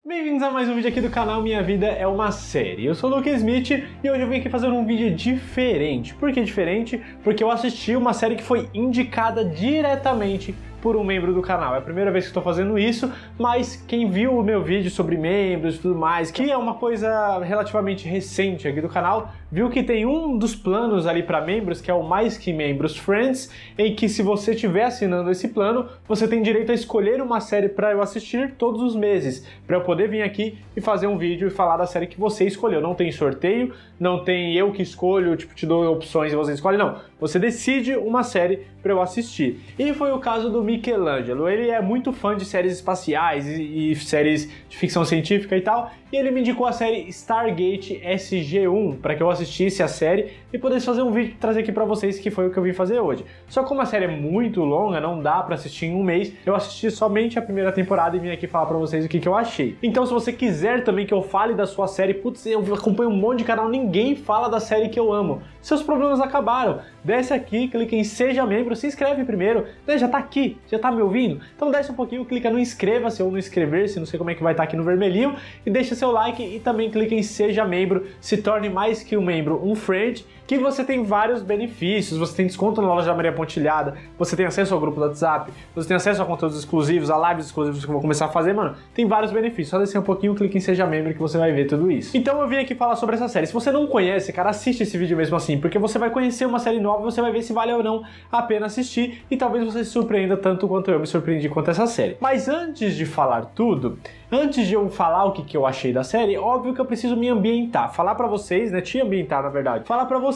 Bem-vindos a mais um vídeo aqui do canal Minha Vida é uma Série. Eu sou o Luke Smith e hoje eu vim aqui fazer um vídeo diferente. Por que diferente? Porque eu assisti uma série que foi indicada diretamente por um membro do canal. É a primeira vez que estou fazendo isso, mas quem viu o meu vídeo sobre membros e tudo mais, que é uma coisa relativamente recente aqui do canal, viu que tem um dos planos ali para membros, que é o Mais Que Membros Friends, em que se você estiver assinando esse plano, você tem direito a escolher uma série para eu assistir todos os meses, para eu poder vir aqui e fazer um vídeo e falar da série que você escolheu. Não tem sorteio, não tem eu que escolho, tipo, te dou opções e você escolhe, não. Você decide uma série para eu assistir. E foi o caso do Michelangelo. Ele é muito fã de séries espaciais e séries de ficção científica e tal, e ele me indicou a série Stargate SG-1 para que eu assistisse a série e pudesse fazer um vídeo e trazer aqui para vocês, que foi o que eu vim fazer hoje. Só que como a série é muito longa, não dá para assistir em um mês, eu assisti somente a primeira temporada e vim aqui falar para vocês o que eu achei. Então se você quiser também que eu fale da sua série, putz, eu acompanho um monte de canal, ninguém fala da série que eu amo. Seus problemas acabaram. Desce aqui, clica em Seja Membro, se inscreve primeiro, né? Já tá aqui, já tá me ouvindo? Então desce um pouquinho, clica no inscreva-se ou no inscrever-se, não sei como é que vai estar aqui no vermelhinho, e deixa seu like e também clica em Seja Membro, se torne mais que um membro, um friend, que você tem vários benefícios, você tem desconto na loja da Maria Pontilhada, você tem acesso ao grupo do WhatsApp, você tem acesso a conteúdos exclusivos, a lives exclusivos que eu vou começar a fazer, mano, tem vários benefícios, só descer um pouquinho, clica em Seja Membro que você vai ver tudo isso. Então eu vim aqui falar sobre essa série. Se você não conhece, cara, assiste esse vídeo mesmo assim, porque você vai conhecer uma série nova, você vai ver se vale ou não a pena assistir, e talvez você se surpreenda tanto quanto eu me surpreendi quanto essa série. Mas antes de falar tudo, antes de eu falar o que eu achei da série, óbvio que eu preciso me ambientar, falar pra vocês, né, te ambientar na verdade, falar pra você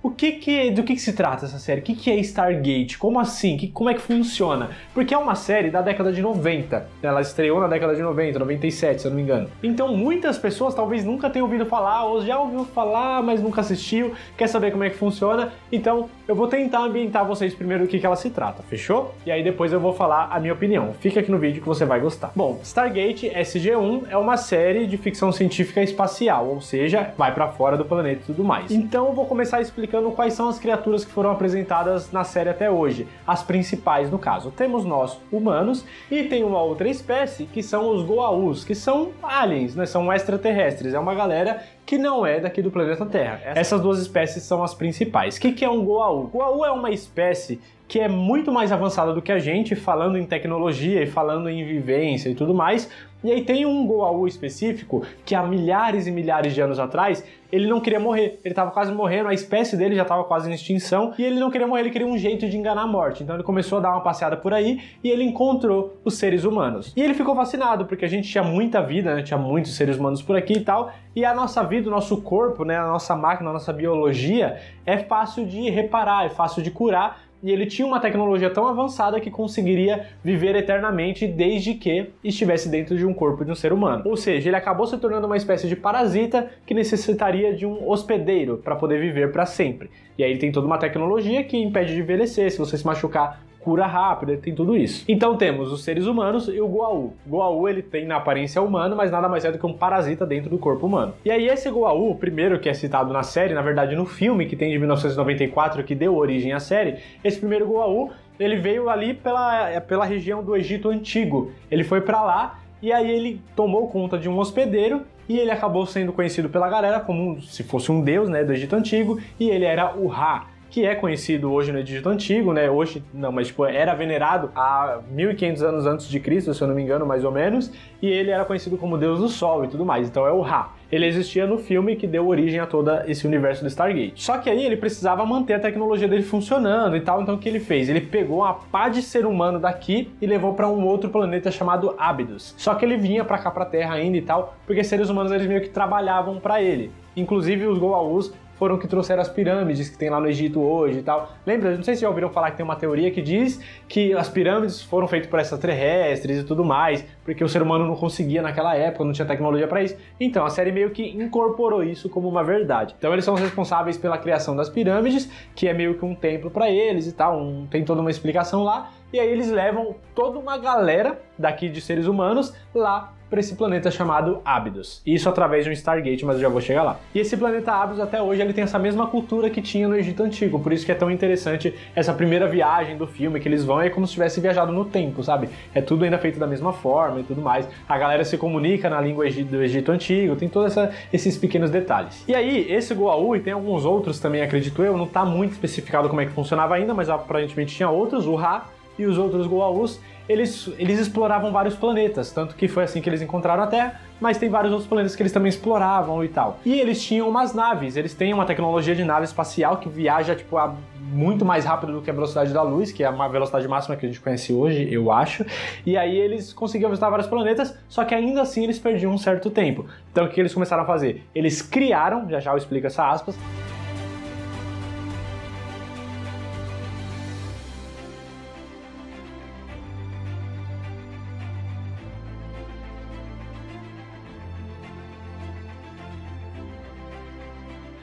do que se trata essa série, o que é Stargate, como assim, como é que funciona, porque é uma série da década de 90, ela estreou na década de 90, 97, se eu não me engano, então muitas pessoas talvez nunca tenham ouvido falar, ou já ouviu falar, mas nunca assistiu, quer saber como é que funciona, então eu vou tentar ambientar vocês primeiro do que ela se trata, fechou? E aí depois eu vou falar a minha opinião, fica aqui no vídeo que você vai gostar. Bom, Stargate SG-1 é uma série de ficção científica espacial, ou seja, vai pra fora do planeta e tudo mais. Então eu vou começar explicando quais são as criaturas que foram apresentadas na série até hoje, as principais no caso. Temos nós, humanos, e tem uma outra espécie que são os Goa'uld, que são aliens, né? São extraterrestres, é uma galera que não é daqui do planeta Terra. Essas duas espécies são as principais. O que é um Goa'uld? Goa'uld é uma espécie que é muito mais avançada do que a gente, falando em tecnologia e falando em vivência e tudo mais. E aí tem um Goa'uld específico que há milhares e milhares de anos atrás, ele não queria morrer, ele estava quase morrendo, a espécie dele já estava quase em extinção, e ele não queria morrer, ele queria um jeito de enganar a morte. Então ele começou a dar uma passeada por aí, e ele encontrou os seres humanos. E ele ficou fascinado, porque a gente tinha muita vida, né? Tinha muitos seres humanos por aqui e tal, e a nossa vida, o nosso corpo, né? A nossa máquina, a nossa biologia, é fácil de reparar, é fácil de curar, e ele tinha uma tecnologia tão avançada que conseguiria viver eternamente desde que estivesse dentro de um corpo de um ser humano. Ou seja, ele acabou se tornando uma espécie de parasita que necessitaria de um hospedeiro para poder viver para sempre. E aí ele tem toda uma tecnologia que impede de envelhecer, se você se machucar, cura rápida, tem tudo isso. Então temos os seres humanos e o Goa'uld. O Goa'uld, ele tem na aparência humana, mas nada mais é do que um parasita dentro do corpo humano. E aí esse Goa'uld, o primeiro que é citado na série, na verdade no filme que tem de 1994, que deu origem à série, esse primeiro Goa'uld, ele veio ali pela região do Egito Antigo. Ele foi pra lá e aí ele tomou conta de um hospedeiro e ele acabou sendo conhecido pela galera como se fosse um deus, né, do Egito Antigo, e ele era o Ra, que é conhecido hoje no Egito Antigo, né? Hoje não, mas tipo, era venerado há 1500 anos antes de Cristo, se eu não me engano, mais ou menos, e ele era conhecido como Deus do Sol e tudo mais, então é o Ra. Ele existia no filme que deu origem a todo esse universo do Stargate. Só que aí ele precisava manter a tecnologia dele funcionando e tal, então o que ele fez? Ele pegou uma pá de ser humano daqui e levou para um outro planeta chamado Abydos. Só que ele vinha para cá, pra Terra ainda e tal, porque seres humanos eles meio que trabalhavam para ele. Inclusive os Goa'ulds foram que trouxeram as pirâmides que tem lá no Egito hoje e tal. Lembra? Não sei se já ouviram falar que tem uma teoria que diz que as pirâmides foram feitas por extraterrestres e tudo mais, porque o ser humano não conseguia naquela época, não tinha tecnologia para isso. Então a série meio que incorporou isso como uma verdade. Então eles são os responsáveis pela criação das pirâmides, que é meio que um templo para eles e tal, tem toda uma explicação lá. e aí eles levam toda uma galera daqui de seres humanos lá para esse planeta chamado Abydos. Isso através de um Stargate, mas eu já vou chegar lá. E esse planeta Abydos até hoje ele tem essa mesma cultura que tinha no Egito Antigo, por isso que é tão interessante essa primeira viagem do filme, que eles vão é como se tivesse viajado no tempo, sabe? É tudo ainda feito da mesma forma e tudo mais. A galera se comunica na língua do Egito Antigo, tem todos esses pequenos detalhes. E aí, esse Goa'uld, e tem alguns outros também, acredito eu, não tá muito especificado como é que funcionava ainda, mas aparentemente tinha outros, o Ra e os outros Goa'ulds, eles exploravam vários planetas, tanto que foi assim que eles encontraram a Terra, mas tem vários outros planetas que eles também exploravam e tal. E eles tinham umas naves, eles têm uma tecnologia de nave espacial que viaja, tipo, muito mais rápido do que a velocidade da luz, que é a velocidade máxima que a gente conhece hoje, eu acho. E aí eles conseguiam visitar vários planetas, só que ainda assim eles perdiam um certo tempo. Então o que eles começaram a fazer? Eles criaram, já eu explico essa aspas,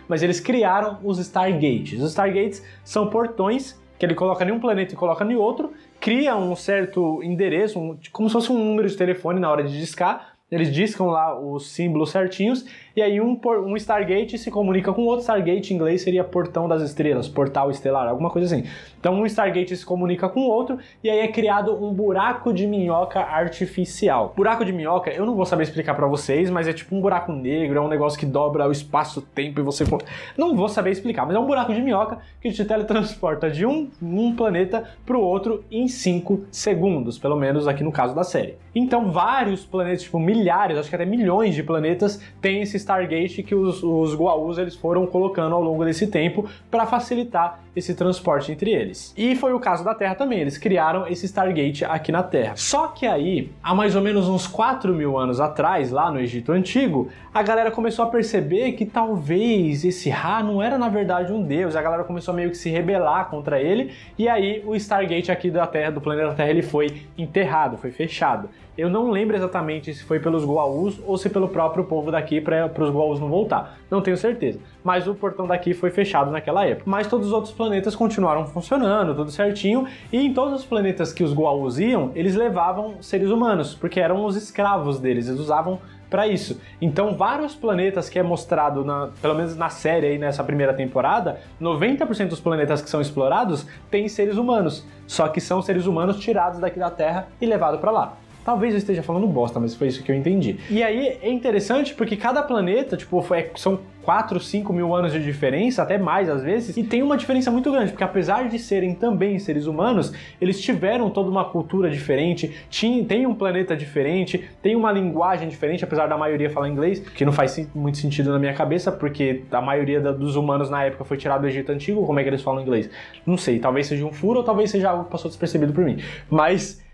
mas eles criaram os Stargates. Os Stargates são portões que ele coloca em um planeta e coloca em outro, cria um certo endereço, como se fosse um número de telefone na hora de discar. Eles discam lá os símbolos certinhos, e aí um Stargate se comunica com outro Stargate, em inglês seria portão das estrelas, portal estelar, alguma coisa assim. Então um Stargate se comunica com o outro, e aí é criado um buraco de minhoca artificial. Buraco de minhoca, eu não vou saber explicar pra vocês, mas é tipo um buraco negro, é um negócio que dobra o espaço-tempo e você... Não vou saber explicar, mas é um buraco de minhoca que te teletransporta de um planeta pro outro em 5 segundos, pelo menos aqui no caso da série. Então vários planetas, tipo milhares, acho que até milhões de planetas, tem esse Stargate que os Goa'ulds eles foram colocando ao longo desse tempo para facilitar esse transporte entre eles. E foi o caso da Terra também, eles criaram esse Stargate aqui na Terra. Só que aí, há mais ou menos uns 4.000 anos atrás, lá no Egito Antigo, a galera começou a perceber que talvez esse Ra não era na verdade um deus, a galera começou a meio que se rebelar contra ele, e aí o Stargate aqui da Terra, do planeta Terra, ele foi enterrado, foi fechado. Eu não lembro exatamente se foi pelos Goa'ulds ou se pelo próprio povo daqui para os Goa'ulds não voltar. Não tenho certeza. Mas o portão daqui foi fechado naquela época. Mas todos os outros planetas continuaram funcionando, tudo certinho. E em todos os planetas que os Goa'ulds iam, eles levavam seres humanos, porque eram os escravos deles, eles usavam para isso. Então vários planetas que é mostrado, pelo menos na série aí nessa primeira temporada, 90% dos planetas que são explorados têm seres humanos. Só que são seres humanos tirados daqui da Terra e levados para lá. Talvez eu esteja falando bosta, mas foi isso que eu entendi. E aí é interessante porque cada planeta, tipo, são 4, 5 mil anos de diferença, até mais às vezes, e tem uma diferença muito grande, porque apesar de serem também seres humanos, eles tiveram toda uma cultura diferente, tem um planeta diferente, tem uma linguagem diferente, apesar da maioria falar inglês, que não faz muito sentido na minha cabeça, porque a maioria dos humanos na época foi tirado do Egito Antigo, como é que eles falam inglês? Não sei, talvez seja um furo ou talvez seja algo que passou despercebido por mim, mas...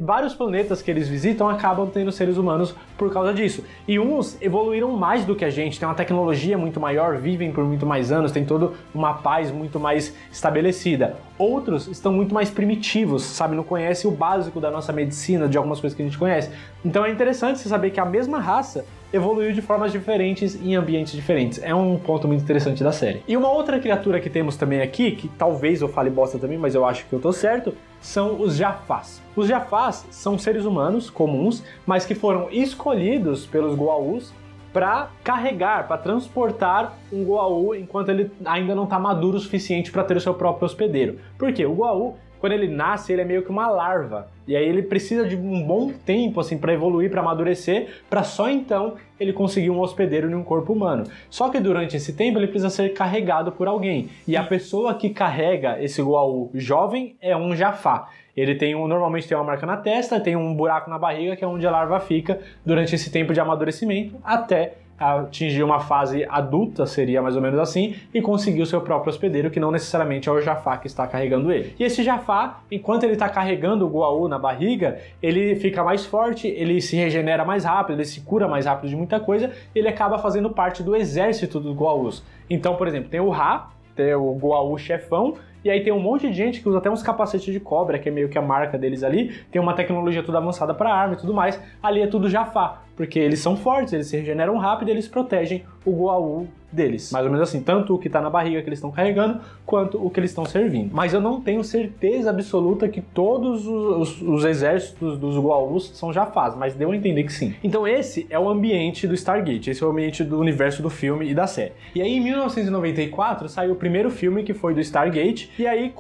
vários planetas que eles visitam acabam tendo seres humanos por causa disso. E uns evoluíram mais do que a gente, tem uma tecnologia muito maior, vivem por muito mais anos, tem toda uma paz muito mais estabelecida. Outros estão muito mais primitivos, sabe? Não conhecem o básico da nossa medicina, de algumas coisas que a gente conhece. Então é interessante você saber que a mesma raça evoluiu de formas diferentes em ambientes diferentes. É um ponto muito interessante da série. E uma outra criatura que temos também aqui, que talvez eu fale bosta também, mas eu acho que eu tô certo, são os Jafás. Os Jafás são seres humanos comuns, mas que foram escolhidos pelos Goa'ulds para carregar, para transportar um Goa'uld enquanto ele ainda não está maduro o suficiente para ter o seu próprio hospedeiro. Por quê? O Goa'uld, quando ele nasce, ele é meio que uma larva. E aí ele precisa de um bom tempo assim para evoluir, para amadurecer, para só então ele conseguir um hospedeiro em um corpo humano. Só que durante esse tempo ele precisa ser carregado por alguém. E a pessoa que carrega esse Goa'uld jovem é um Jafá. Ele normalmente tem uma marca na testa, tem um buraco na barriga, que é onde a larva fica durante esse tempo de amadurecimento, até atingir uma fase adulta, seria mais ou menos assim, e conseguir o seu próprio hospedeiro, que não necessariamente é o Jafá que está carregando ele. E esse Jafá, enquanto ele está carregando o Goa'uld na barriga, ele fica mais forte, ele se regenera mais rápido, ele se cura mais rápido de muita coisa, ele acaba fazendo parte do exército dos Goa'ulds. Então, por exemplo, tem o Ra, tem o Goa'uld chefão, e aí tem um monte de gente que usa até uns capacetes de cobra, que é meio que a marca deles ali, tem uma tecnologia toda avançada para arma e tudo mais, ali é tudo Jafá. porque eles são fortes, eles se regeneram rápido e eles protegem o Goa'uld deles. Mais ou menos assim, tanto o que tá na barriga que eles estão carregando, quanto o que eles estão servindo. Mas eu não tenho certeza absoluta que todos os exércitos dos Goa'ulds são Jafás, mas deu a entender que sim. Então esse é o ambiente do Stargate, esse é o ambiente do universo do filme e da série. E aí em 1994 saiu o primeiro filme, que foi do Stargate, e aí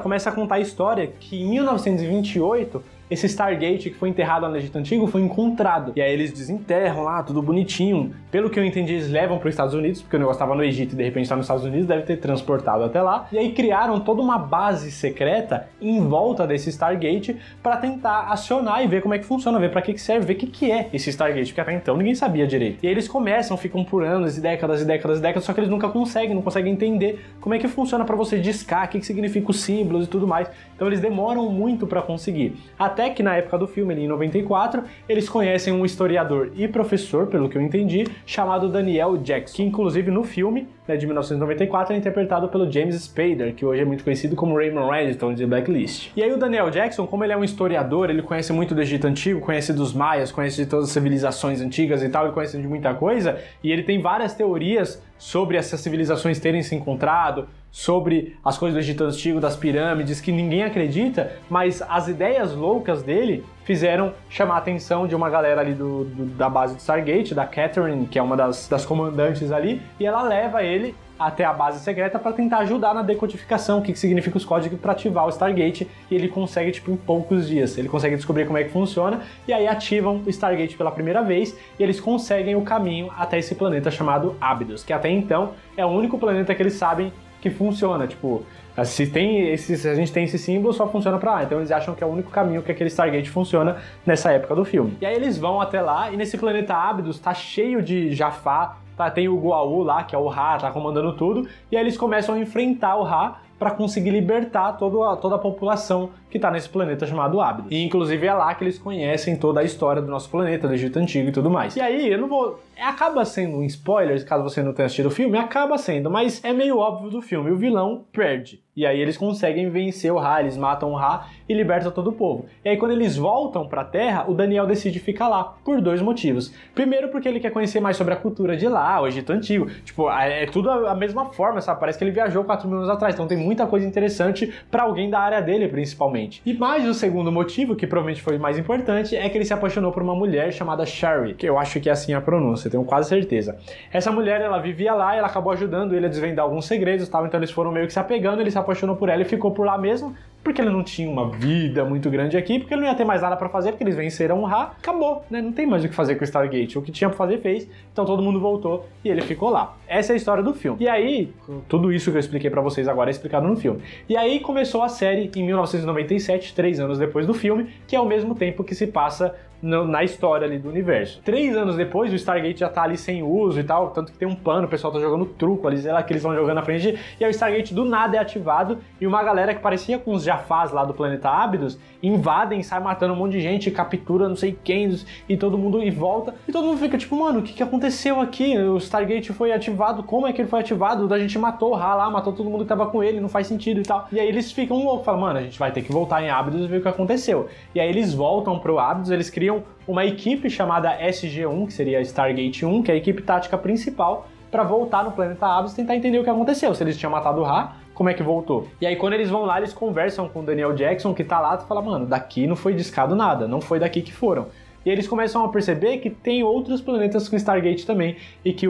começa a contar a história que em 1928 esse Stargate que foi enterrado no Egito Antigo foi encontrado. E aí eles desenterram lá, tudo bonitinho. Pelo que eu entendi, eles levam para os Estados Unidos, porque o negócio estava no Egito e de repente está nos Estados Unidos, deve ter transportado até lá. E aí criaram toda uma base secreta em volta desse Stargate para tentar acionar e ver como é que funciona, ver para que serve, ver o que é esse Stargate, porque até então ninguém sabia direito. E aí eles ficam por anos e décadas e décadas e décadas, só que eles nunca não conseguem entender como é que funciona para você discar, o que significa os símbolos e tudo mais. Então eles demoram muito para conseguir. Até que na época do filme, ali em 94, eles conhecem um historiador e professor, pelo que eu entendi, chamado Daniel Jackson, que inclusive no filme, né, de 1994, é interpretado pelo James Spader, que hoje é muito conhecido como Raymond Reddington de Blacklist. E aí o Daniel Jackson, como ele é um historiador, ele conhece muito do Egito Antigo, conhece dos maias, conhece de todas as civilizações antigas e tal, ele conhece de muita coisa, e ele tem várias teorias sobre essas civilizações terem se encontrado, sobre as coisas do Egito Antigo, das pirâmides, que ninguém acredita, mas as ideias loucas dele fizeram chamar a atenção de uma galera ali da base do Stargate, da Catherine, que é uma das comandantes ali, e ela leva ele até a base secreta para tentar ajudar na decodificação, o que significa os códigos para ativar o Stargate, e ele consegue, tipo, em poucos dias. Ele consegue descobrir como é que funciona, e aí ativam o Stargate pela primeira vez, e eles conseguem o caminho até esse planeta chamado Abydos, que até então é o único planeta que eles sabem que funciona, tipo, se a gente tem esse símbolo, só funciona pra lá. Então eles acham que é o único caminho que aquele Stargate funciona nessa época do filme. E aí eles vão até lá, e nesse planeta Abydos tá cheio de Jaffa, tem o Goa'uld lá, que é o Ra, tá comandando tudo, e aí eles começam a enfrentar o Ra para conseguir libertar toda a população que tá nesse planeta chamado Abydos. E inclusive é lá que eles conhecem toda a história do nosso planeta, do Egito Antigo e tudo mais. E aí, eu não vou... Acaba sendo um spoiler, caso você não tenha assistido o filme, acaba sendo, mas é meio óbvio do filme. O vilão perde. E aí eles conseguem vencer o Ra, eles matam o Ra e libertam todo o povo. E aí quando eles voltam pra Terra, o Daniel decide ficar lá, por dois motivos. Primeiro porque ele quer conhecer mais sobre a cultura de lá, o Egito Antigo. Tipo, é tudo a mesma forma, sabe? Parece que ele viajou 4.000 anos atrás, então tem muita coisa interessante pra alguém da área dele, principalmente. E mais o segundo motivo, que provavelmente foi o mais importante, é que ele se apaixonou por uma mulher chamada Sherry, que eu acho que é assim a pronúncia, tenho quase certeza. Essa mulher, ela vivia lá e ela acabou ajudando ele a desvendar alguns segredos e tal, então eles foram meio que se apegando, ele se apaixonou por ela e ficou por lá mesmo, porque ele não tinha uma vida muito grande aqui, porque ele não ia ter mais nada pra fazer, porque eles venceram o Ra, acabou, né? Não tem mais o que fazer com o Stargate. O que tinha pra fazer, fez, então todo mundo voltou e ele ficou lá. Essa é a história do filme. E aí, tudo isso que eu expliquei pra vocês agora é explicado no filme. E aí começou a série em 1997, 3 anos depois do filme, que é o mesmo tempo que se passa na história ali do universo. 3 anos depois, o Stargate já tá ali sem uso e tal, tanto que tem um plano, o pessoal tá jogando truco ali, sei lá, que eles vão jogando na frente, e aí o Stargate do nada é ativado, e uma galera que parecia com os Jafás lá do planeta Abydos, invadem, sai matando um monte de gente, captura não sei quem, e todo mundo e volta, e todo mundo fica tipo, mano, o que aconteceu aqui? O Stargate foi ativado, como é que ele foi ativado? A gente matou o Ra lá, matou todo mundo que tava com ele, não faz sentido e tal. E aí eles ficam loucos, falam, mano, a gente vai ter que voltar em Abydos e ver o que aconteceu. E aí eles voltam pro Abydos, eles criam uma equipe chamada SG-1, que seria Stargate 1, que é a equipe tática principal, para voltar no planeta Abydos e tentar entender o que aconteceu. Se eles tinham matado o Ra, como é que voltou? E aí quando eles vão lá, eles conversam com o Daniel Jackson, que tá lá, e fala, mano, daqui não foi discado nada, não foi daqui que foram. E eles começam a perceber que tem outros planetas com Stargate também, e que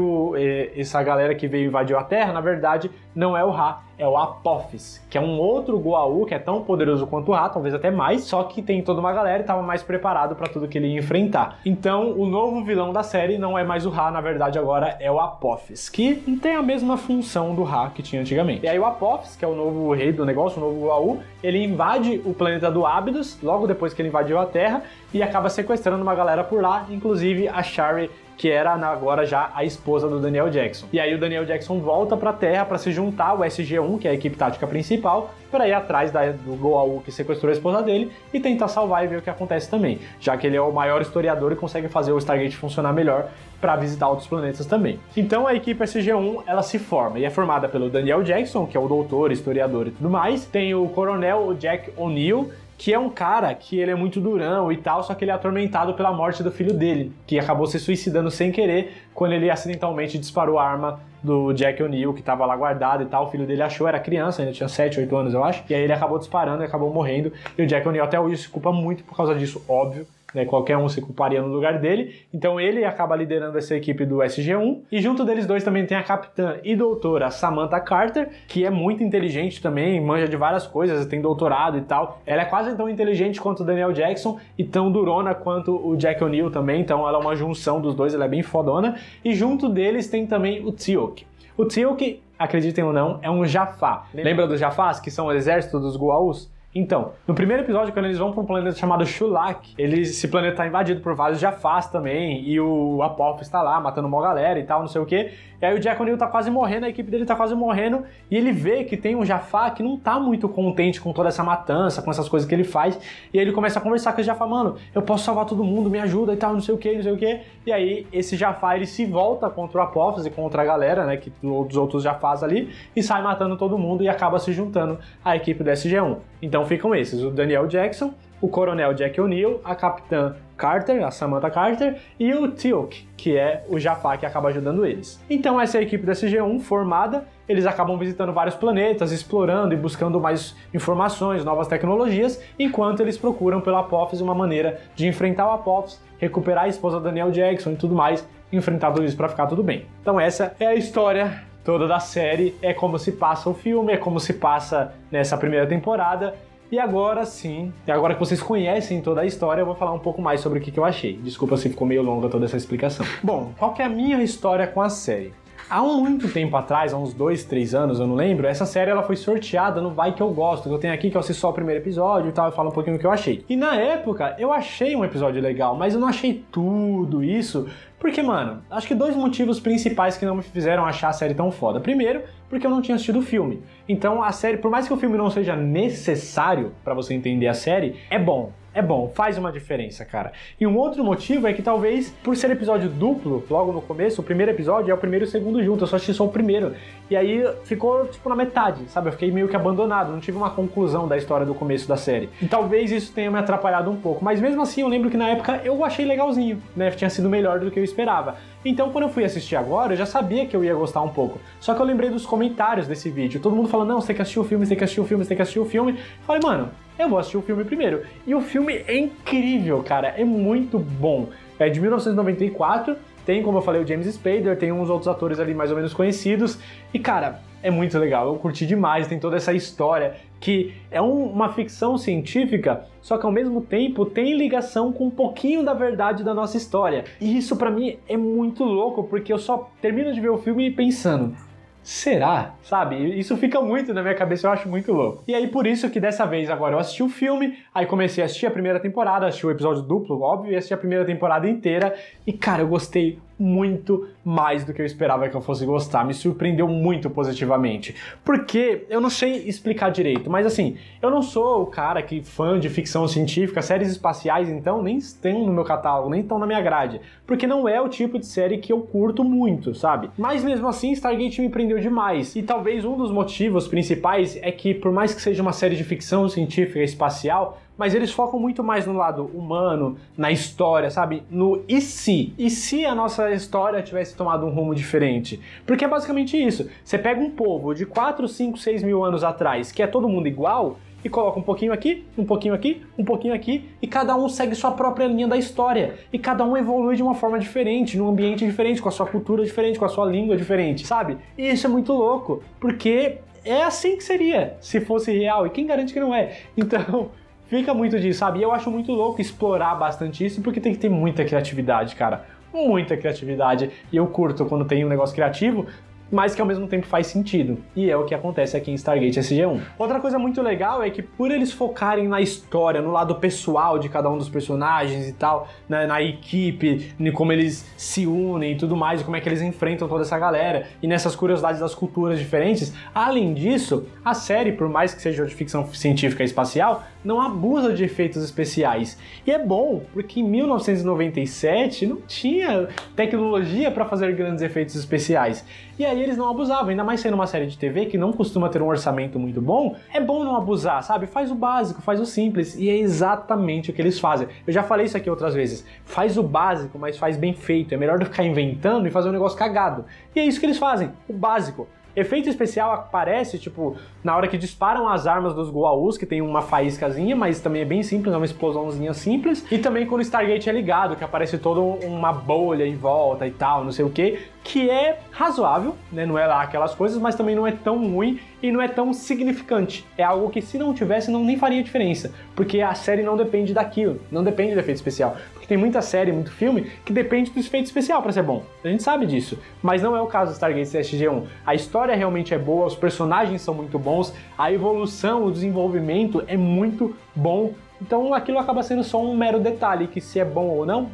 essa galera que veio invadir a Terra, na verdade, não é o Ra, é o Apophis, que é um outro Goa'uld que é tão poderoso quanto o Ra, talvez até mais, só que tem toda uma galera e estava mais preparado para tudo que ele ia enfrentar. Então, o novo vilão da série não é mais o Ra, na verdade agora é o Apophis, que tem a mesma função do Ra que tinha antigamente. E aí o Apophis, que é o novo rei do negócio, o novo Goa'uld, ele invade o planeta do Abydos, logo depois que ele invadiu a Terra, e acaba sequestrando uma galera por lá, inclusive a Sherry, que era agora já a esposa do Daniel Jackson. E aí o Daniel Jackson volta pra Terra para se juntar ao SG-1, que é a equipe tática principal, para ir atrás do Goa'uld que sequestrou a esposa dele e tentar salvar e ver o que acontece também, já que ele é o maior historiador e consegue fazer o Stargate funcionar melhor para visitar outros planetas também. Então a equipe SG-1, ela se forma e é formada pelo Daniel Jackson, que é o doutor, historiador e tudo mais, tem o coronel Jack O'Neill, que é um cara que ele é muito durão e tal, só que ele é atormentado pela morte do filho dele, que acabou se suicidando sem querer quando ele acidentalmente disparou a arma do Jack O'Neill, que tava lá guardado e tal. O filho dele achou, era criança, ainda tinha 7, 8 anos, eu acho, e aí ele acabou disparando e acabou morrendo, e o Jack O'Neill até hoje se culpa muito por causa disso, óbvio. Qualquer um se culparia no lugar dele, então ele acaba liderando essa equipe do SG-1, e junto deles dois também tem a capitã e doutora Samantha Carter, que é muito inteligente também, manja de várias coisas, tem doutorado e tal. Ela é quase tão inteligente quanto o Daniel Jackson e tão durona quanto o Jack O'Neill também, então ela é uma junção dos dois, ela é bem fodona. E junto deles tem também o Teal'c. O Teal'c, acreditem ou não, é um Jaffa. Lembra dos Jaffas, que são o exército dos Goa'uld? Então, no primeiro episódio, quando eles vão para um planeta chamado Shulak, esse planeta tá invadido por vários Jaffas também, e o Apophis tá lá, matando uma galera e tal, não sei o quê. E aí o Jack O'Neill tá quase morrendo, a equipe dele tá quase morrendo, e ele vê que tem um Jaffa que não tá muito contente com toda essa matança, com essas coisas que ele faz, e aí ele começa a conversar com o Jaffa, mano, eu posso salvar todo mundo, me ajuda e tal, não sei o quê, não sei o quê. E aí esse Jaffa, ele se volta contra o Apophis e contra a galera, né, dos outros Jaffas ali, e sai matando todo mundo e acaba se juntando à equipe do SG-1. Então ficam esses, o Daniel Jackson, o coronel Jack O'Neill, a capitã Carter, a Samantha Carter, e o Teal'c, que é o Jaffa que acaba ajudando eles. Então essa é a equipe da SG-1 formada, eles acabam visitando vários planetas, explorando e buscando mais informações, novas tecnologias, enquanto eles procuram pelo Apophis uma maneira de enfrentar o Apophis, recuperar a esposa do Daniel Jackson e tudo mais, enfrentar tudo isso pra ficar tudo bem. Então essa é a história toda da série, é como se passa o filme, é como se passa nessa primeira temporada. E agora sim, agora que vocês conhecem toda a história, eu vou falar um pouco mais sobre o que eu achei. Desculpa se ficou meio longa toda essa explicação. Bom, qual que é a minha história com a série? Há muito tempo atrás, há uns 2, 3 anos, eu não lembro, essa série ela foi sorteada no Vai Que Eu Gosto, que eu tenho aqui, que eu assisti só o primeiro episódio e tal, eu falo um pouquinho do que eu achei. E na época, eu achei um episódio legal, mas eu não achei tudo isso, porque, mano, acho que 2 motivos principais que não me fizeram achar a série tão foda. Primeiro, porque eu não tinha assistido o filme. Então a série, por mais que o filme não seja necessário pra você entender a série, é bom. É bom, faz uma diferença, cara. E um outro motivo é que talvez, por ser episódio duplo, logo no começo, o primeiro episódio é o primeiro e o segundo junto, eu só assisti só o primeiro. E aí ficou, tipo, na metade, sabe? Eu fiquei meio que abandonado, não tive uma conclusão da história do começo da série. E talvez isso tenha me atrapalhado um pouco. Mas mesmo assim, eu lembro que na época eu achei legalzinho, né? Tinha sido melhor do que eu esperava. Então, quando eu fui assistir agora, eu já sabia que eu ia gostar um pouco. Só que eu lembrei dos comentários desse vídeo. Todo mundo falando, não, você tem que assistir o filme, você tem que assistir o filme, você tem que assistir o filme. Eu falei, mano, eu vou assistir o filme primeiro. E o filme é incrível, cara. É muito bom. É de 1994. Tem, como eu falei, o James Spader, tem uns outros atores ali mais ou menos conhecidos. E, cara, é muito legal. Eu curti demais. Tem toda essa história que é uma ficção científica, só que ao mesmo tempo tem ligação com um pouquinho da verdade da nossa história. E isso pra mim é muito louco, porque eu só termino de ver o filme pensando, será? Sabe? Isso fica muito na minha cabeça, eu acho muito louco. E aí por isso que dessa vez agora eu assisti o filme, aí comecei a assistir a primeira temporada, assisti o episódio duplo, óbvio, e assisti a primeira temporada inteira, e cara, eu gostei muito mais do que eu esperava que eu fosse gostar, me surpreendeu muito positivamente. Porque, eu não sei explicar direito, mas assim, eu não sou o cara que fã de ficção científica, séries espaciais então nem estão no meu catálogo, nem estão na minha grade, porque não é o tipo de série que eu curto muito, sabe? Mas mesmo assim, Stargate me prendeu demais, e talvez um dos motivos principais é que, por mais que seja uma série de ficção científica e espacial, mas eles focam muito mais no lado humano, na história, sabe? No e se? E se a nossa história tivesse tomado um rumo diferente? Porque é basicamente isso. Você pega um povo de 4, 5, 6 mil anos atrás, que é todo mundo igual, e coloca um pouquinho aqui, um pouquinho aqui, um pouquinho aqui, e cada um segue sua própria linha da história. E cada um evolui de uma forma diferente, num ambiente diferente, com a sua cultura diferente, com a sua língua diferente, sabe? E isso é muito louco, porque é assim que seria, se fosse real, e quem garante que não é? Então, fica muito disso, sabe? E eu acho muito louco explorar bastante isso, porque tem que ter muita criatividade, cara. Muita criatividade. E eu curto quando tem um negócio criativo, mas que ao mesmo tempo faz sentido. E é o que acontece aqui em Stargate SG-1. Outra coisa muito legal é que por eles focarem na história, no lado pessoal de cada um dos personagens e tal, né, na equipe, em como eles se unem e tudo mais, e como é que eles enfrentam toda essa galera, e nessas curiosidades das culturas diferentes, além disso, a série, por mais que seja de ficção científica e espacial, não abusa de efeitos especiais. E é bom, porque em 1997 não tinha tecnologia para fazer grandes efeitos especiais. E aí eles não abusavam, ainda mais sendo uma série de TV que não costuma ter um orçamento muito bom, é bom não abusar, sabe? Faz o básico, faz o simples, e é exatamente o que eles fazem. Eu já falei isso aqui outras vezes, faz o básico, mas faz bem feito, é melhor do que ficar inventando e fazer um negócio cagado. E é isso que eles fazem, o básico. Efeito especial aparece, tipo, na hora que disparam as armas dos Goa'uld, que tem uma faíscazinha, mas também é bem simples, é uma explosãozinha simples. E também quando o Stargate é ligado, que aparece toda uma bolha em volta e tal, não sei o que é razoável, né? Não é lá aquelas coisas, mas também não é tão ruim e não é tão significante. É algo que se não tivesse, nem faria diferença, porque a série não depende daquilo, não depende do efeito especial. Porque tem muita série, muito filme, que depende do efeito especial para ser bom. A gente sabe disso, mas não é o caso do Stargate SG-1. A história realmente é boa, os personagens são muito bons, a evolução, o desenvolvimento é muito bom, então aquilo acaba sendo só um mero detalhe, que se é bom ou não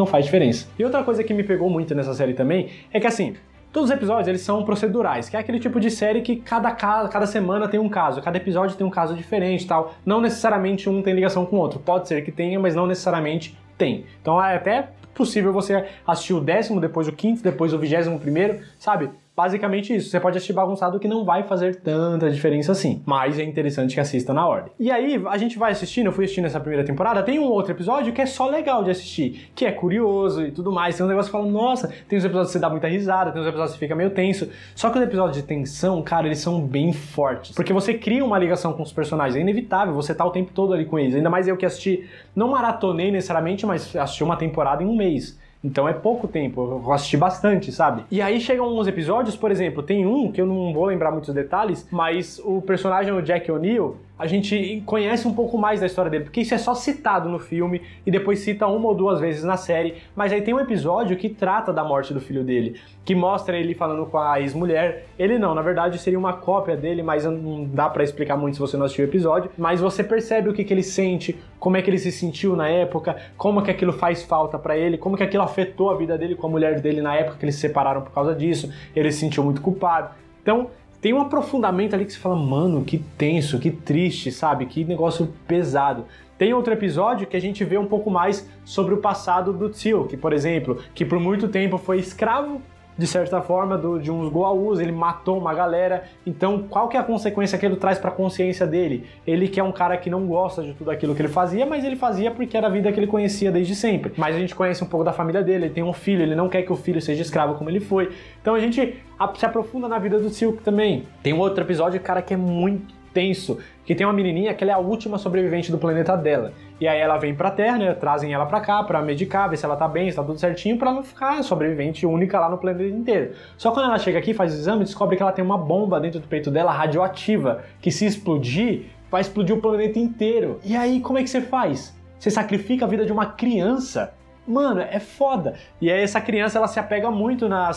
faz diferença. E outra coisa que me pegou muito nessa série também é que, assim, todos os episódios eles são procedurais, que é aquele tipo de série que cada semana tem um caso, cada episódio tem um caso diferente e tal. Não necessariamente um tem ligação com o outro. Pode ser que tenha, mas não necessariamente tem. Então é até possível você assistir o 10º, depois o 5º, depois o 21º, sabe? Basicamente isso, você pode assistir bagunçado que não vai fazer tanta diferença assim, mas é interessante que assista na ordem. E aí, a gente vai assistindo, eu fui assistindo essa primeira temporada, tem um outro episódio que é só legal de assistir, que é curioso e tudo mais, tem um negócio que fala, nossa, tem uns episódios que você dá muita risada, tem uns episódios que você fica meio tenso, só que os episódios de tensão, cara, eles são bem fortes, porque você cria uma ligação com os personagens, é inevitável, você tá o tempo todo ali com eles, ainda mais eu que assisti, não maratonei necessariamente, mas assisti uma temporada em um mês. Então é pouco tempo, eu assisti bastante, sabe? E aí chegam uns episódios, por exemplo, tem um que eu não vou lembrar muitos detalhes, mas o personagem, o Jack O'Neill, a gente conhece um pouco mais da história dele, porque isso é só citado no filme e depois cita uma ou duas vezes na série, mas aí tem um episódio que trata da morte do filho dele, que mostra ele falando com a ex-mulher. Ele não, na verdade seria uma cópia dele, mas não dá pra explicar muito se você não assistiu o episódio, mas você percebe o que ele sente, como é que ele se sentiu na época, como que aquilo faz falta pra ele, como que aquilo afetou a vida dele com a mulher dele na época que eles se separaram por causa disso, ele se sentiu muito culpado. Então, tem um aprofundamento ali que você fala, mano, que tenso, que triste, sabe? Que negócio pesado. Tem outro episódio que a gente vê um pouco mais sobre o passado do Teal'c, por exemplo, que por muito tempo foi escravo, de certa forma, de uns Goa'uld, ele matou uma galera, então qual que é a consequência que ele traz pra consciência dele? Ele que é um cara que não gosta de tudo aquilo que ele fazia, mas ele fazia porque era a vida que ele conhecia desde sempre. Mas a gente conhece um pouco da família dele, ele tem um filho, ele não quer que o filho seja escravo como ele foi. Então a gente se aprofunda na vida do Teal'c também. Tem um outro episódio, cara, que é muito tenso, que tem uma menininha que ela é a última sobrevivente do planeta dela. E aí ela vem pra Terra, né, trazem ela pra cá pra medicar, ver se ela tá bem, se tá tudo certinho, pra ela não ficar sobrevivente única lá no planeta inteiro. Só quando ela chega aqui, faz o exame, descobre que ela tem uma bomba dentro do peito dela, radioativa, que se explodir, vai explodir o planeta inteiro. E aí, como é que você faz? Você sacrifica a vida de uma criança? Mano, é foda. E aí essa criança, ela se apega muito na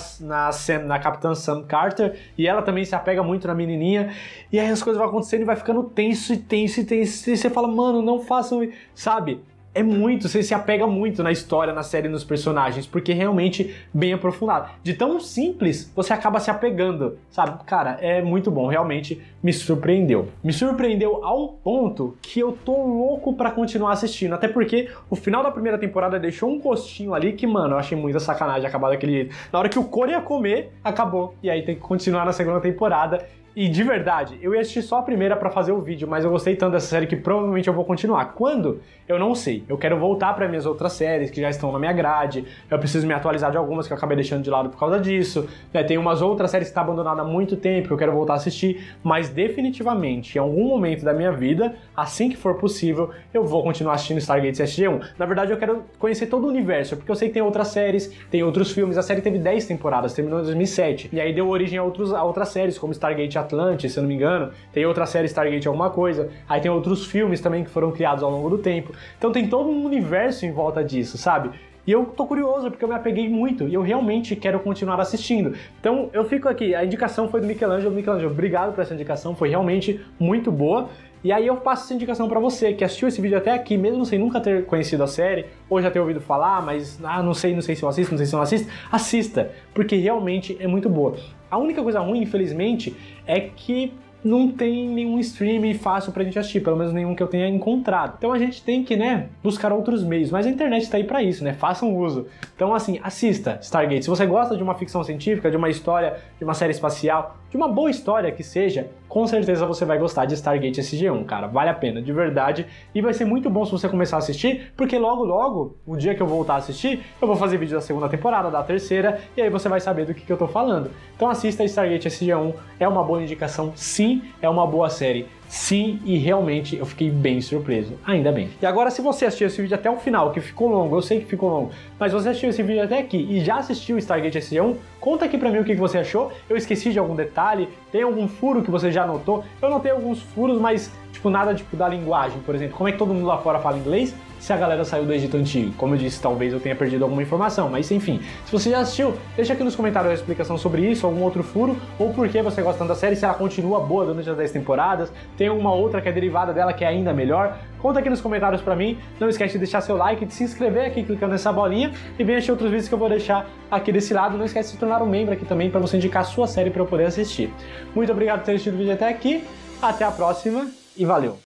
Capitã Sam Carter, e ela também se apega muito na menininha, e aí as coisas vão acontecendo e vai ficando tenso, e você fala, mano, não façam, sabe? É muito, você se apega muito na história, na série, nos personagens, porque é realmente bem aprofundado. De tão simples, você acaba se apegando, sabe? Cara, é muito bom, realmente me surpreendeu. Me surpreendeu ao ponto que eu tô louco pra continuar assistindo, até porque o final da primeira temporada deixou um gostinho ali que, mano, eu achei muita sacanagem acabar daquele jeito. Na hora que o Cor ia comer, acabou, e aí tem que continuar na segunda temporada. E de verdade, eu ia assistir só a primeira pra fazer o vídeo, mas eu gostei tanto dessa série que provavelmente eu vou continuar. Quando? Eu não sei. Eu quero voltar para minhas outras séries que já estão na minha grade. Eu preciso me atualizar de algumas que eu acabei deixando de lado por causa disso. Tem umas outras séries que estão abandonadas há muito tempo que eu quero voltar a assistir. Mas definitivamente, em algum momento da minha vida, assim que for possível, eu vou continuar assistindo Stargate SG-1. Na verdade, eu quero conhecer todo o universo, porque eu sei que tem outras séries, tem outros filmes. A série teve 10 temporadas, terminou em 2007. E aí deu origem a outras séries, como Stargate Atlantis, se eu não me engano, tem outra série Stargate alguma coisa, aí tem outros filmes também que foram criados ao longo do tempo, então tem todo um universo em volta disso, sabe? E eu tô curioso, porque eu me apeguei muito, e eu realmente quero continuar assistindo. Então eu fico aqui, a indicação foi do Michelangelo. Michelangelo, obrigado por essa indicação, foi realmente muito boa. E aí eu passo essa indicação pra você, que assistiu esse vídeo até aqui, mesmo sem nunca ter conhecido a série, ou já ter ouvido falar, mas não sei se eu assisto, não sei se eu não assisto, assista, porque realmente é muito boa. A única coisa ruim, infelizmente, é que não tem nenhum streaming fácil pra gente assistir, pelo menos nenhum que eu tenha encontrado. Então a gente tem que, né, buscar outros meios, mas a internet tá aí pra isso, né, façam uso. Então assim, assista Stargate. Se você gosta de uma ficção científica, de uma história, de uma série espacial, de uma boa história que seja, com certeza você vai gostar de Stargate SG-1, cara, vale a pena, de verdade, e vai ser muito bom se você começar a assistir, porque logo logo, o dia que eu voltar a assistir, eu vou fazer vídeo da segunda temporada, da terceira, e aí você vai saber do que eu tô falando. Então assista Stargate SG-1, é uma boa indicação, sim, é uma boa série. Sim, e realmente eu fiquei bem surpreso, ainda bem. E agora, se você assistiu esse vídeo até o final, que ficou longo, eu sei que ficou longo, mas você assistiu esse vídeo até aqui e já assistiu Stargate SG-1, conta aqui pra mim o que você achou. Eu esqueci de algum detalhe, tem algum furo que você já notou? Eu notei alguns furos, mas tipo nada tipo da linguagem, por exemplo. Como é que todo mundo lá fora fala inglês se a galera saiu do Egito Antigo? Como eu disse, talvez eu tenha perdido alguma informação, mas enfim. Se você já assistiu, deixa aqui nos comentários a explicação sobre isso, algum outro furo, ou por que você gosta tanto da série, se ela continua boa durante as 10 temporadas, tem uma outra que é derivada dela que é ainda melhor. Conta aqui nos comentários pra mim, não esquece de deixar seu like, de se inscrever aqui clicando nessa bolinha e vem assistir outros vídeos que eu vou deixar aqui desse lado. Não esquece de se tornar um membro aqui também pra você indicar a sua série pra eu poder assistir. Muito obrigado por ter assistido o vídeo até aqui, até a próxima e valeu!